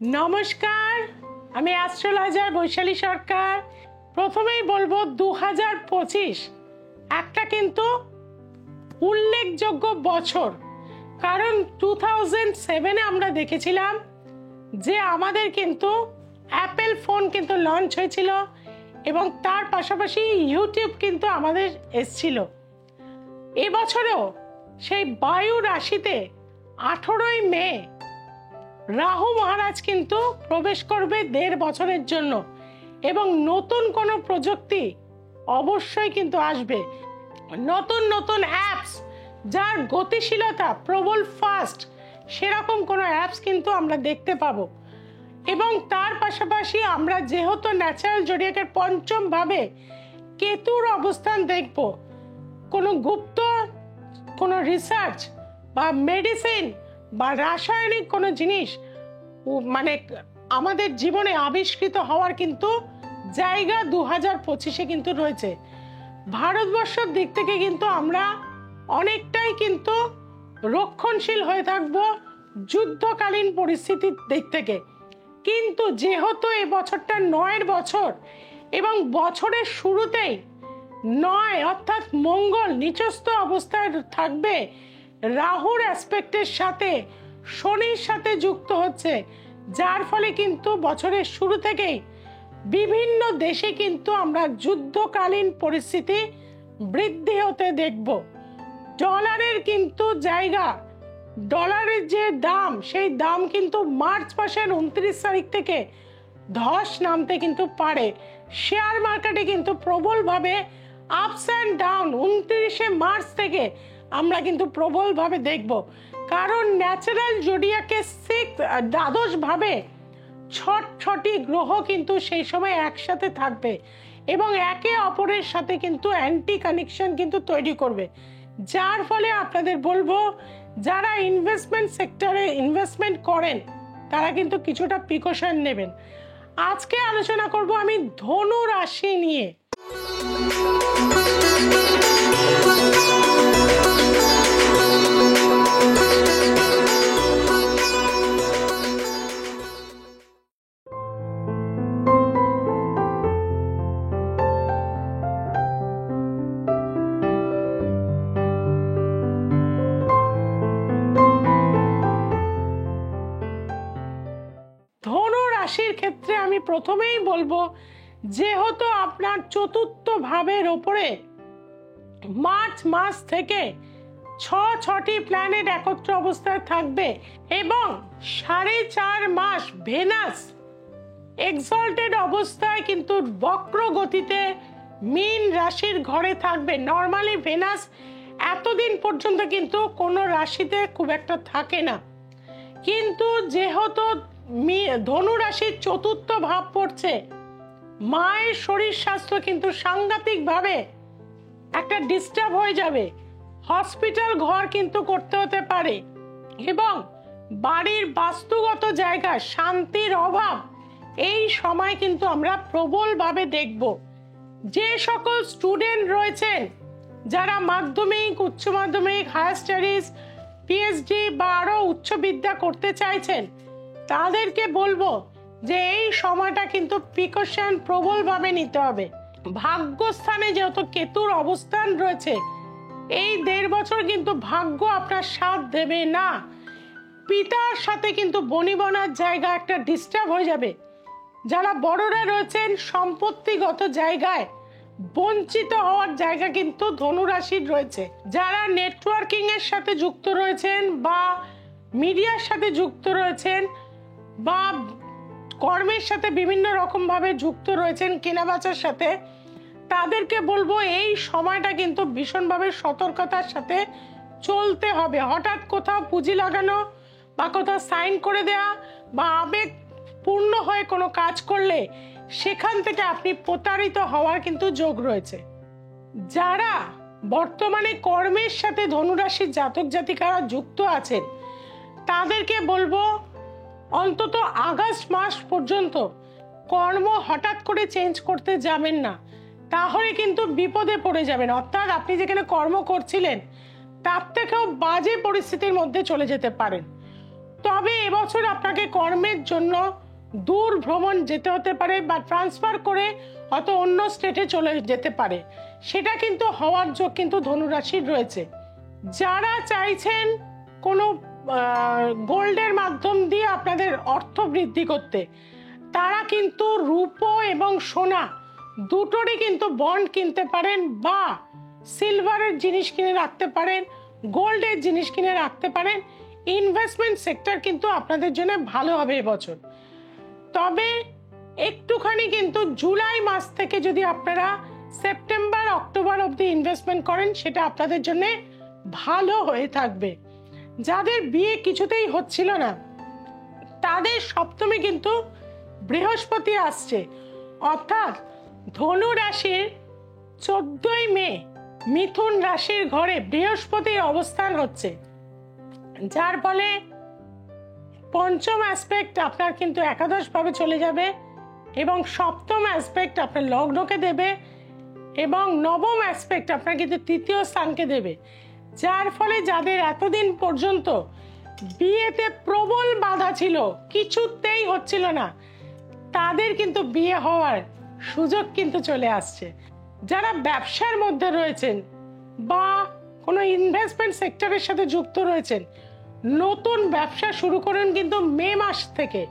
নমস্কার, আমি অ্যাস্ট্রোলজার বৈশালী সরকার। প্রথমেই বলবো 2025 একটা কিন্তু উল্লেখযোগ্য বছর, কারণ 2007-এ আমরা দেখেছিলাম যে আমাদের কিন্তু অ্যাপেল ফোন কিন্তু লঞ্চ হয়েছিল এবং তার পাশাপাশি ইউটিউব কিন্তু আমাদের এসছিল। এবছরেও সেই বায়ু রাশিতে 18ই মে রাহু মহারাজ কিন্তু প্রবেশ করবে 1.5 বছরের জন্য এবং নতুন কোনো প্রযুক্তি অবশ্যই কিন্তু আসবে। নতুন নতুন অ্যাপস যার গতিশীলতা প্রবল ফাস্ট, সেরকম কোনো অ্যাপস কিন্তু আমরা দেখতে পাবো। এবং তার পাশাপাশি আমরা যেহেতু ন্যাচারাল জোডিয়াকের পঞ্চম ভাবে কেতুর অবস্থান দেখব, কোনো গুপ্ত কোনো রিসার্চ বা মেডিসিন বা রাসায়নিক কোনো জিনিস মানে আমাদের জীবনে আবিষ্কৃত হওয়ার কিন্তু জায়গা 2025-এ কিন্তু রয়েছে। ভারতবর্ষের দিক থেকে কিন্তু আমরা অনেকটাই কিন্তু রক্ষণশীল হয়ে থাকব যুদ্ধকালীন পরিস্থিতির দিক থেকে। কিন্তু যেহেতু এই বছরটা 9-এর বছর এবং বছরের শুরুতেই 9 অর্থাৎ মঙ্গল নিচস্থ অবস্থায় থাকবে, রাহুর অ্যাসপেক্টের সাথে শনির সাথে যুক্ত হচ্ছে, যার ফলে কিন্তু বছরের শুরু থেকেই বিভিন্ন দেশে কিন্তু আমরা যুদ্ধকালীন পরিস্থিতি বৃদ্ধি হতে দেখব। ডলারের কিন্তু জায়গা, ডলারের যে দাম, সেই দাম কিন্তু মার্চ মাসের 29 তারিখ থেকে ধস নামতে কিন্তু পারে। শেয়ার মার্কেটে কিন্তু প্রবলভাবে আপস অ্যান্ড ডাউন 29শে মার্চ থেকে আমরা কিন্তু প্রবলভাবে দেখব, কারণ ন্যাচারাল জোডিয়াকে দ্বাদশ ভাবে ছটি গ্রহ কিন্তু সেই সময় একসাথে থাকবে এবং একে অপরের সাথে কিন্তু অ্যান্টি কানেকশন কিন্তু তৈরি করবে, যার ফলে আপনাদের বলবো যারা ইনভেস্টমেন্ট সেক্টরে ইনভেস্টমেন্ট করেন তারা কিন্তু কিছুটা প্রিকশন নেবেন। আজকে আলোচনা করব আমি ধনু রাশি নিয়ে। ধনু রাশির ক্ষেত্রে আমি প্রথমেই বলবো, যেহেতু আপনার চতুর্থ ভাবের ওপরে মার্চ মাস থেকে ছটি প্ল্যানেট একত্র অবস্থায় থাকবে এবং 4.5 মাস ভেনাস এক্সল্টেড অবস্থায় কিন্তু বক্র গতিতে মীন রাশির ঘরে থাকবে। নর্মালি ভেনাস এতদিন পর্যন্ত কিন্তু কোনো রাশিতে খুব একটা থাকে না, কিন্তু যেহেতু ধনু রাশির চতুর্থ ভাব পড়ছে, মায়ের শরীর স্বাস্থ্য কিন্তু সাংঘাতিকভাবে একটা ডিস্টার্ব হয়ে যাবে, হসপিটাল ঘর কিন্তু করতে হতে পারে এবং বাড়ির বাস্তুগত জায়গায় শান্তির অভাব এই সময় কিন্তু আমরা প্রবলভাবে দেখব। যে সকল স্টুডেন্ট রয়েছেন যারা মাধ্যমিক, উচ্চ মাধ্যমিক, হায়ার স্টাডিজ, পিএইচডি বা আরো উচ্চ বিদ্যা করতে চাইছেন, তাদেরকে বলবো যে এই সময়টা কিন্তু প্রিকশন প্রবলভাবে নিতে হবে। ভাগ্যস্থানে যেহেতু কেতুর অবস্থান রয়েছে, এই 1.5 বছর কিন্তু ভাগ্য আপনার সাথ দেবে না। পিতার সাথে কিন্তু বনিবনার জায়গা একটা ডিস্টার্ব হয়ে যাবে। যারা বড়রা রয়েছেন সম্পত্তিগত জায়গায় বঞ্চিত হওয়ার জায়গা কিন্তু ধনুরাশির রয়েছে। যারা নেটওয়ার্কিং এর সাথে যুক্ত রয়েছেন বা মিডিয়ার সাথে যুক্ত রয়েছেন বা কর্মের সাথে বিভিন্ন রকম ভাবে যুক্ত রয়েছেন, কেনাবেচার সাথে, তাদেরকে বলবো এই সময়টা কিন্তু ভীষণভাবে সতর্কতার সাথে চলতে হবে। হঠাৎ কোথাও পুঁজি লাগানো বা কোথাও সাইন করে দেয়া বা আবেগ পূর্ণ হয়ে কোনো কাজ করলে সেখান থেকে আপনি প্রতারিত হওয়ার কিন্তু যোগ রয়েছে। যারা বর্তমানে কর্মের সাথে ধনুরাশির জাতক জাতিকারা যুক্ত আছেন, তাদেরকে বলবো অন্তত আগস্ট মাস পর্যন্ত কর্ম হঠাৎ করে চেঞ্জ করতে যাবেন না, তাহলে কিন্তু বিপদে পড়ে যাবেন। অর্থাৎ আপনি যেখানে কর্ম করছিলেন তার থেকেও বাজে পরিস্থিতির মধ্যে চলে যেতে পারেন। তবে এবছর আপনাকে কর্মের জন্য দূর ভ্রমণ যেতে হতে পারে বা ট্রান্সফার করে হয়তো অন্য স্টেটে চলে যেতে পারে, সেটা কিন্তু হওয়ার যোগ কিন্তু ধনুরাশির রয়েছে। যারা চাইছেন কোনো গোল্ডের মাধ্যম দিয়ে আপনাদের অর্থ বৃদ্ধি করতে, তারা কিন্তু রূপো এবং সোনা দুটোরই কিন্তু বন্ড কিনতে পারেন বা সিলভারের জিনিস কিনে রাখতে পারেন, গোল্ডের জিনিস কিনে রাখতে পারেন। ইনভেস্টমেন্ট সেক্টর কিন্তু আপনাদের জন্য ভালো হবে এবছর। তবে একটুখানি কিন্তু জুলাই মাস থেকে যদি আপনারা সেপ্টেম্বর অক্টোবর অবধি ইনভেস্টমেন্ট করেন, সেটা আপনাদের জন্য ভালো হয়ে থাকবে। যাদের বিয়ে কিছুতেই হচ্ছিল না, তাদের সপ্তমে কিন্তু বৃহস্পতি আসছে, অর্থাৎ ধনু রাশির 14ই মে মিথুন রাশির ঘরে বৃহস্পতির অবস্থান হচ্ছে, যার ফলে পঞ্চম অ্যাসপেক্ট আপনার কিন্তু একাদশ ভাবে চলে যাবে এবং সপ্তম অ্যাসপেক্ট আপনার লগ্নকে দেবে এবং নবম অ্যাসপেক্ট আপনার কিন্তু তৃতীয় স্থানকে দেবে, যার ফলে যাদের এতদিন পর্যন্ত বিয়েতে প্রবল বাধা ছিল, কিছুতেই হচ্ছিল না, তাদের কিন্তু বিয়ে হওয়ার সুযোগ কিন্তু চলে আসছে। যারা ব্যবসার মধ্যে রয়েছেন বা কোনো ইনভেস্টমেন্ট সেক্টরের সাথে যুক্ত রয়েছেন, নতুন ব্যবসা শুরু করুন কিন্তু মে মাস থেকে।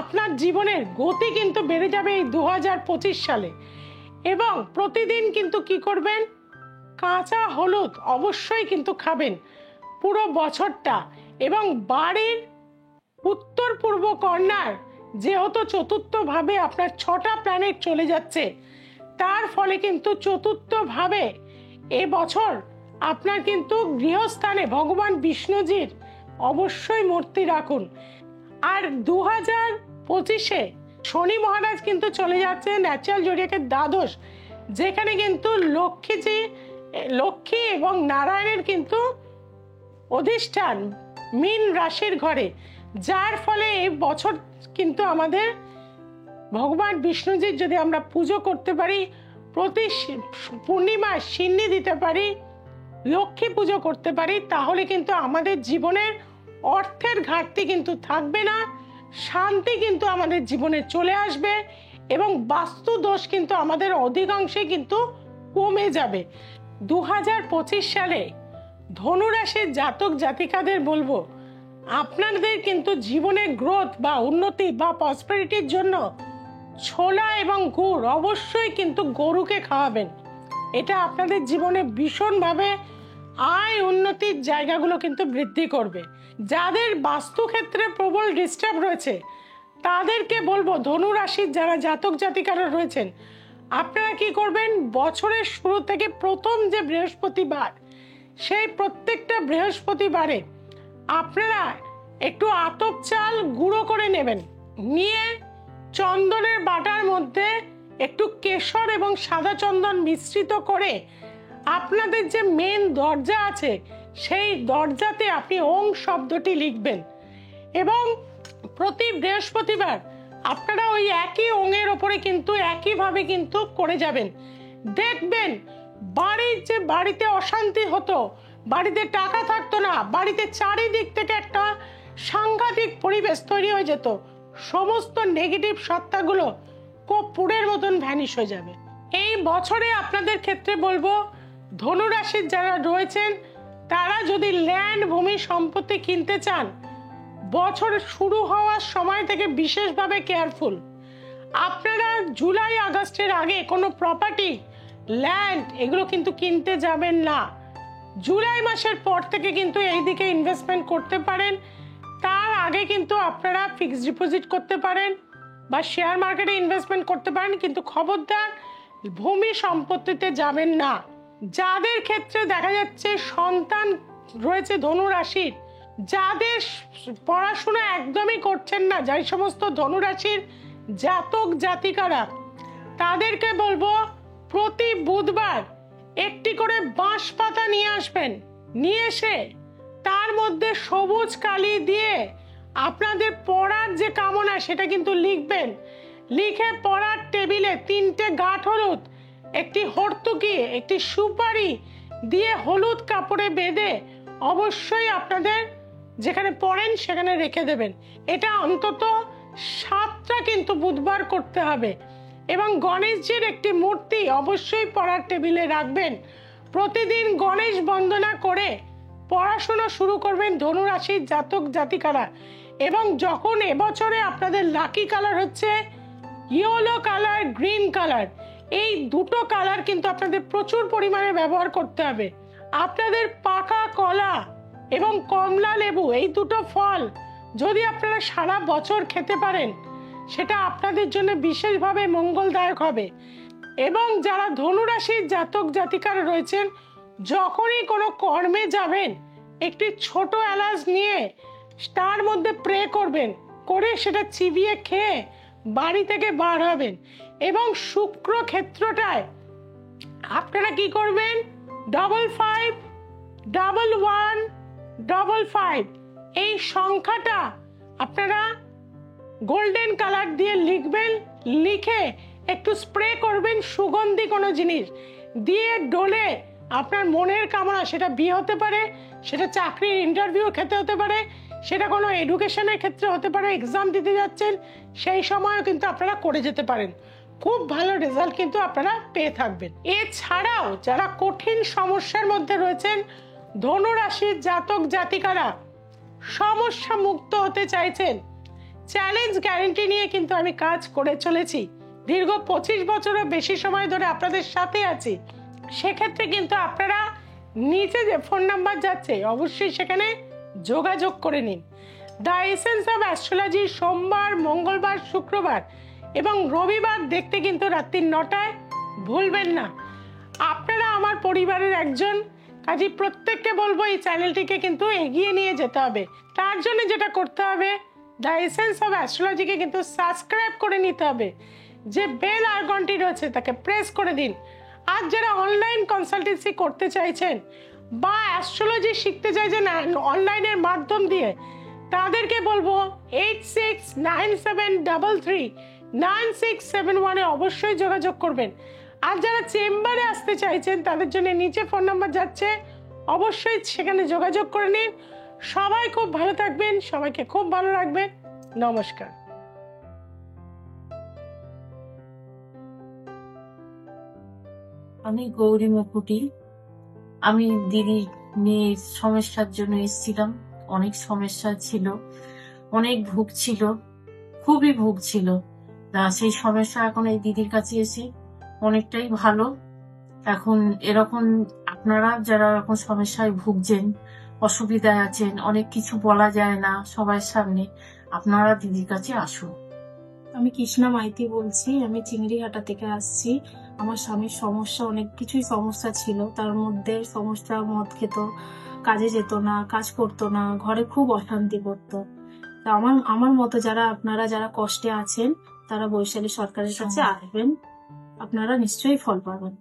আপনার জীবনের গতি কিন্তু বেড়ে যাবে এই 2025 সালে। এবং প্রতিদিন কিন্তু কি করবেন, কাঁচা হলুদ অবশ্যই কিন্তু খাবেন পুরো বছরটা। এবং বাড়ির উত্তর পূর্ব কর্নার যেহেতু চতুর্থ ভাবে আপনার 6টা প্ল্যানেট চলে যাচ্ছে, তার ফলে কিন্তু চতুর্থ ভাবে এবছর আপনার কিন্তু গৃহস্থানে ভগবান বিষ্ণুজির অবশ্যই মূর্তি রাখুন। আর 2025-এ শনি মহারাজ কিন্তু চলে যাচ্ছে ন্যাচারাল জোডিয়াকের দ্বাদশ, যেখানে কিন্তু লক্ষ্মী এবং নারায়ণের কিন্তু অধিষ্ঠান মীন রাশির ঘরে, যার ফলে এই বছর কিন্তু আমাদের ভগবান বিষ্ণুজির যদি আমরা পুজো করতে পারি, প্রতি পূর্ণিমায় সিন্নি দিতে পারি, লক্ষ্মী পুজো করতে পারি, তাহলে কিন্তু আমাদের জীবনের অর্থের ঘাটতি কিন্তু থাকবে না, শান্তি কিন্তু আমাদের জীবনে চলে আসবে এবং বাস্তু দোষ কিন্তু আমাদের অধিকাংশে কিন্তু কমে যাবে। 2025 সালে ধনুরাশির জাতক জাতিকাদের বলবো, আপনাদের কিন্তু জীবনের গ্রোথ বা উন্নতি বা প্রসপেরিটির জন্য ছোলা এবং গুড় অবশ্যই কিন্তু গরুকে খাওয়াবেন। এটা আপনাদের জীবনে ভীষণভাবে আয় উন্নতির জায়গাগুলো কিন্তু বৃদ্ধি করবে। যাদের বাস্তুক্ষেত্রে প্রবল ডিস্টার্ব রয়েছে, তাদেরকে বলবো, ধনুরাশির যারা জাতক জাতিকারা রয়েছেন, আপনারা কি করবেন, বছরের শুরু থেকে প্রথম যে বৃহস্পতিবার, সেই প্রত্যেকটা বৃহস্পতিবারে আপনারা একটু আতপ চাল গুঁড়ো করে নেবেন, নিয়ে চন্দনের বাটার মধ্যে একটু কেশর এবং সাদা চন্দন মিশ্রিত করে আপনাদের যে মেন দরজা আছে, সেই দরজাতে আপনি ওং শব্দটি লিখবেন এবং প্রতি বৃহস্পতিবার আপনারা ওই একই ওঙের ওপরে কিন্তু একইভাবে কিন্তু করে যাবেন। দেখবেন বাড়িতে অশান্তি হতো, বাড়িতে টাকা থাকতো না, বাড়িতে চারিদিক থেকে একটা সাংঘাতিক পরিবেশ তৈরি হয়ে যেত, সমস্ত নেগেটিভ সত্তাগুলো কর্পূরের মতন ভ্যানিশ হয়ে যাবে। এই বছরে আপনাদের ক্ষেত্রে বলবো, ধনুরাশির যারা রয়েছেন, তারা যদি ল্যান্ড ভূমি সম্পত্তি কিনতে চান, বছর শুরু হওয়ার সময় থেকে বিশেষভাবে কেয়ারফুল। আপনারা জুলাই আগস্টের আগে কোনো প্রপার্টি, ল্যান্ড এগুলো কিন্তু কিনতে যাবেন না। জুলাই মাসের পর থেকে কিন্তু এই দিকে ইনভেস্টমেন্ট করতে পারেন। তার আগে কিন্তু আপনারা ফিক্সড ডিপোজিট করতে পারেন বা শেয়ার মার্কেটে ইনভেস্টমেন্ট করতে পারেন, কিন্তু খবরদার ভূমি সম্পত্তিতে যাবেন না। যাদের ক্ষেত্রে দেখা যাচ্ছে সন্তান রয়েছে ধনুরাশির, যাদের পড়াশোনা একদমই করছেন না, যাই সমস্ত ধনুরাশির জাতক জাতিকারা, তাদেরকে বলবো প্রতি বুধবার একটি করে বাঁশ পাতা নিয়ে আসবেন, নিয়ে এসে তার মধ্যে সবুজ কালি দিয়ে আপনাদের পড়ার যে কামনা সেটা কিন্তু লিখবেন। লিখে পড়ার টেবিলে 3টে গাঁঠ হলুদ, একটি হর্তুকি, একটি সুপারি দিয়ে হলুদ কাপড়ে বেঁধে অবশ্যই আপনাদের যেখানে পড়েন সেখানে রেখে দেবেন। এটা অন্তত 7টা কিন্তু বুধবার করতে হবে। এবং গণেশজির একটি মূর্তি অবশ্যই পড়ার টেবিলে রাখবেন। প্রতিদিন গণেশ বন্দনা করে পড়াশোনা শুরু করবেন ধনু রাশির জাতক জাতিকারা। এবং যখন এবছরে আপনাদের লাকি কালার হচ্ছে ইয়েলো কালার, গ্রিন কালার, এই দুটো কালার কিন্তু আপনাদের প্রচুর পরিমাণে ব্যবহার করতে হবে। আপনাদের পাকা কলা এবং কমলা লেবু, এই দুটো ফল যদি আপনারা সারা বছর খেতে পারেন, সেটা আপনাদের জন্য বিশেষভাবে মঙ্গলদায়ক হবে। এবং যারা ধনু রাশির জাতক জাতিকারা রয়েছেন, যখনই কোনো কর্মে যাবেন একটি ছোট এলাচ নিয়ে তার মধ্যে প্রে করবেন, করে সেটা চিবিয়ে খেয়ে বাড়ি থেকে বার হবেন। এবং শুক্র ক্ষেত্রটায় আপনারা কি করবেন, 551155 এই সংখ্যাটা আপনারা গোল্ডেন কালার দিয়ে লিখবেন, লিখে একটু স্প্রে করবেন সুগন্ধি কোনো জিনিস দিয়ে ডলে। আপনার মনের কামনা, সেটা বিয়ে হতে পারে, সেটা চাকরির ইন্টারভিউ ক্ষেত্রে হতে পারে, সেটা কোনো এডুকেশনের ক্ষেত্রে হতে পারে, এক্সাম দিতে যাচ্ছেন সেই সময়ও কিন্তু আপনারা করে যেতে পারেন। খুব ভালো রেজাল্ট কিন্তু আপনারা পেয়ে থাকবেন। এছাড়াও যারা কঠিন সমস্যার মধ্যে রয়েছেন, ধনু রাশির জাতক জাতিকারা সমস্যা মুক্ত হতে চাইছেন, চ্যালেঞ্জ গ্যারেন্টি নিয়ে কিন্তু আমি কাজ করে চলেছি। দীর্ঘ 25 বছরের বেশি সময় ধরে আপনাদের সাথে আছি। সেক্ষেত্রে কিন্তু আপনারা নিচে যে ফোন নাম্বার যাচ্ছে অবশ্যই সেখানে যোগাযোগ করে নিন। দ্য এসেন্স অফ অ্যাস্ট্রোলজি সোমবার, মঙ্গলবার, শুক্রবার এবং রবিবার দেখতে কিন্তু রাত্রি 9টায় ভুলবেন না। আপনারা আমার পরিবারের একজন, কাজে প্রত্যেককে বলবো এই চ্যানেলটিকে কিন্তু এগিয়ে নিয়ে যেতে হবে। তার জন্য যেটা করতে হবে, দ্য এসেন্স অফ অ্যাস্ট্রোলজিকে কিন্তু সাবস্ক্রাইব করে নিতে হবে। যে বেল আইকনটি রয়েছে তাকে প্রেস করে দিন। আর যারা অনলাইন কনসালটেন্সি করতে চাইছেন বা অ্যাস্ট্রোলজি শিখতে চাইছেন অনলাইনের মাধ্যম দিয়ে, তাদেরকে বলবো 8697339671 অবশ্যই যোগাযোগ করবেন। আর যারা চেম্বারে আসতে চাইছেন তাদের জন্য নিচে ফোন নাম্বার যাচ্ছে, অবশ্যই সেখানে যোগাযোগ করে নিন। সবাই খুব ভালো থাকবেন, সবাইকে খুব ভালো রাখবেন। নমস্কার। আমি গৌরী মুকুটি। আমি দিদি মেয়ের সমস্যার জন্য এসেছিলাম। অনেক সমস্যা ছিল, অনেক ভুগছিল, খুবই ভুগছিল। সেই সমস্যা এখন এই দিদির কাছে এসে অনেকটাই ভালো। এখন এরকম আপনারা যারা এরকম সমস্যায় ভুগছেন, অসুবিধায় আছেন, অনেক কিছু বলা যায় না সবার সামনে, আপনারা দিদির কাছে আসুন। আমি কৃষ্ণা মাইতি বলছি। আমি চিংড়িহাটা থেকে আসছি। আমার স্বামীর সমস্যা, অনেক কিছুই সমস্যা ছিল। তার মধ্যে সমস্যা, মদ খেত, কাজে যেত না, কাজ করতো না, ঘরে খুব অশান্তি করতো। তা আমার মতো আপনারা যারা কষ্টে আছেন, তারা বৈশালী সরকারের কাছে আসবেন, আপনারা নিশ্চয়ই ফল পাবেন।